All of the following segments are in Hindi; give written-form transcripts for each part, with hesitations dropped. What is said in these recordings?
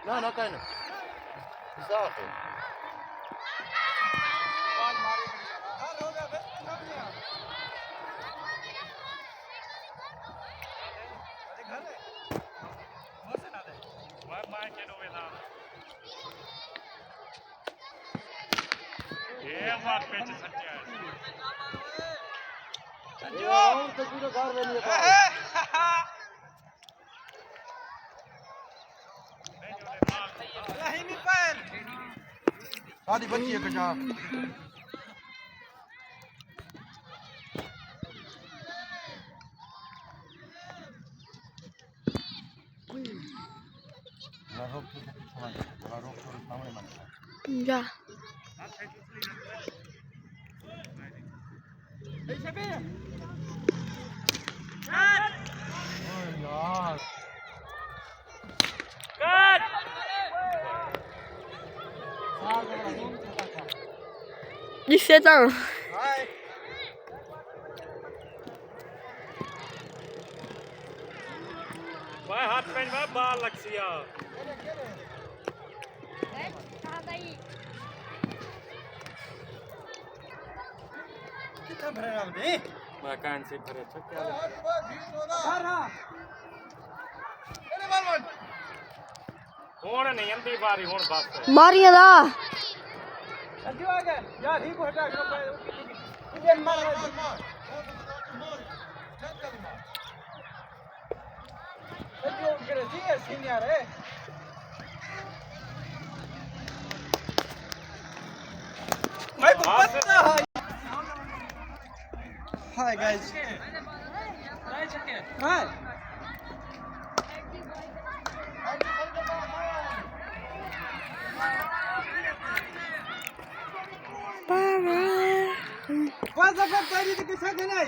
ना ना काय ना साफ है आधी बच्ची है कजा जा जिससे तो भाई हाथ पेन में बाल लक्ष्या कितना भरे राम दे मैं कान से भरे छक्का होण नहीं अंधी बारी होण बस मारिया दा संजू आ गया यार ठीक हटा इंडियन मार संजू करे जी सीनियर है भाई पत्ता हाय गाइस हाय कौन सा कप तेरी तो किसका देना है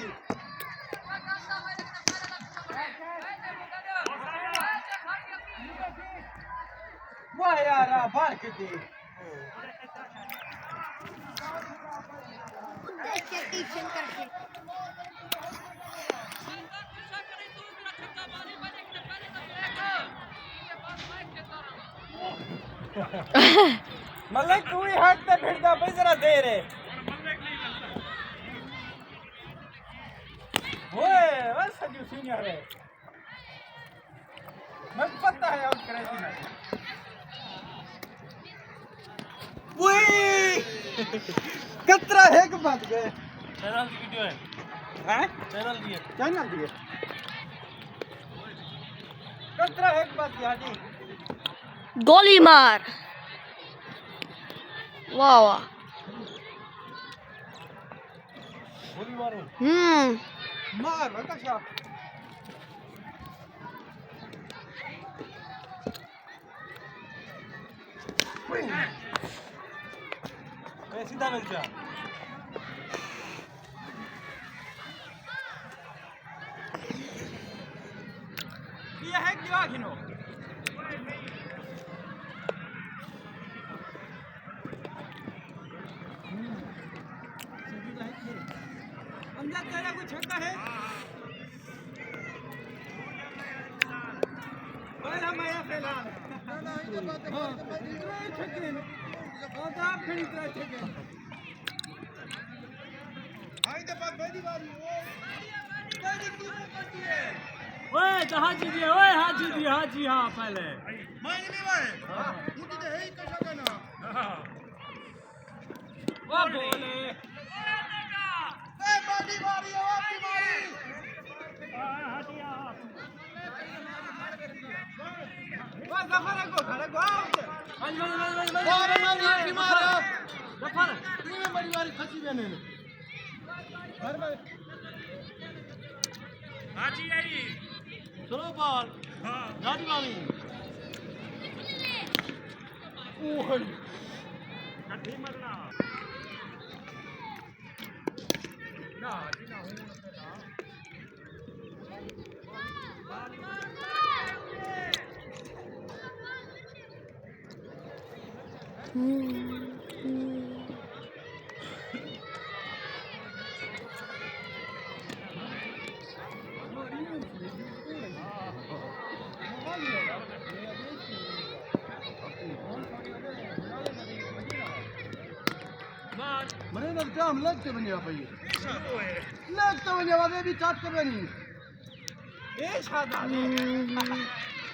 वाह यार बाहर के दी मलक तू ही हाथ पे फिरता भाई जरा दे रे ओए बस संजू सीनियर है मैं पता है आउट करे सीनियर ओए कतरा है कि बात गए चैनल वीडियो है हैं चैनल दिए कतरा है कि बात यार जी गोली मार वाह वाह गोली मारो मार बता सीधा मिल जा ये है क्या खिनो अंदर तेरा कुछ छक्का है पहला माया फैला ना ये बात है छक्के और आप खड़ी तरह छक्के आई तो बात बड़ी बारी बड़ी की करती है ओए हाजी जी हां पहले मायने में वाए मुझे तो है ही कैसा करना वो बोले ए बड़ी बारी है आपकी बारी हटिया वो गफर को खड़ा गो बस बार मार की मार गफर तीन बड़ी बारी खची बने हर बार हाजी आई चलो बॉल हां गाड़ी वाली ओह कठी मरना ना हाजी ना हो तो जाम लगते बनिया भाई लगते बनिया वाले भी चाट कर बनी ए शादा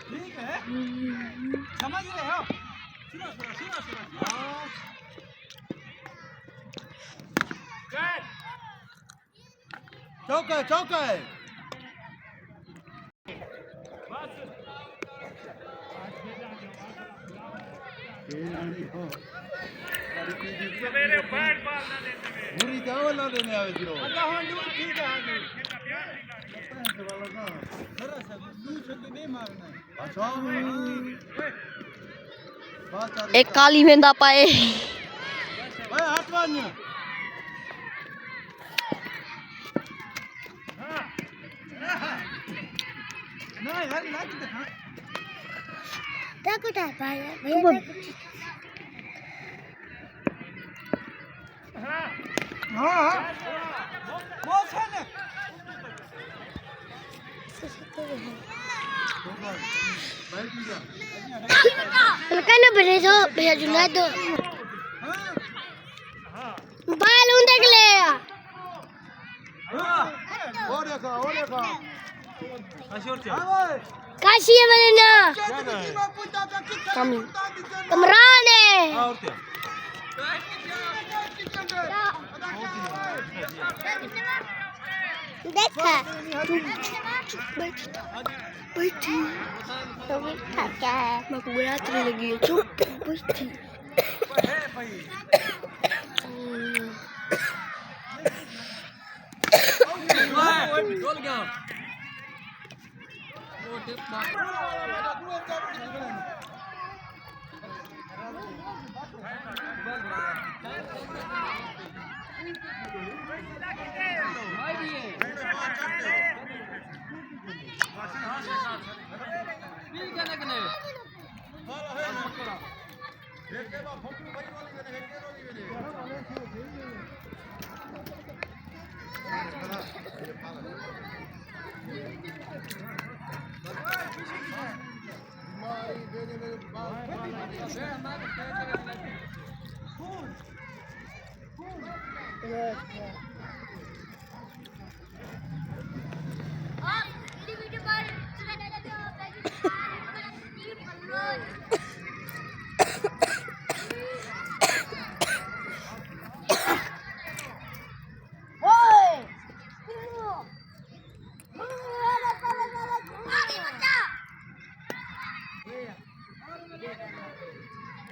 ठीक है समझ रहे हो सुनो चौका चौका है सवेरे बैट बॉल ना देते हुए पूरी चावल ना देने आवे जीरो अच्छा हां ठीक है आगे वाला ना जरा सा दूर से नहीं मारना है अच्छा बात एक काली मेंदा पाए भाई हटवानी नहीं यार लाग दे हां देखो भाई भैया हां बहुत है ना Makanya bereso bisa junado. Mobil untuk le. देखा Kasih mana? Kami. Kemrane. देखा बैठी तो क्या है मैं को रात लगी है चुप बैठी डोल गया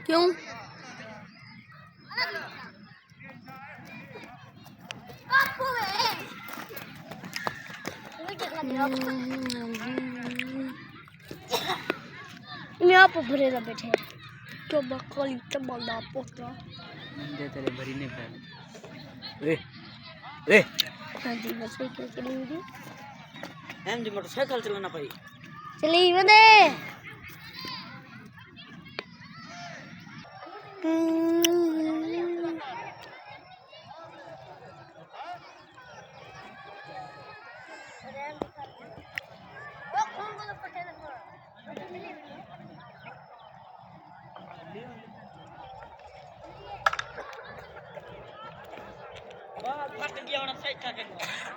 क्यों ini apa berbeda beda coba kali coba dapet lah dia tadi beri ni kan nanti masuk ke sini हम जी मोटरसाइकिल चलाना पाई चली बंदे Wah, pakai dia orang saya kakek.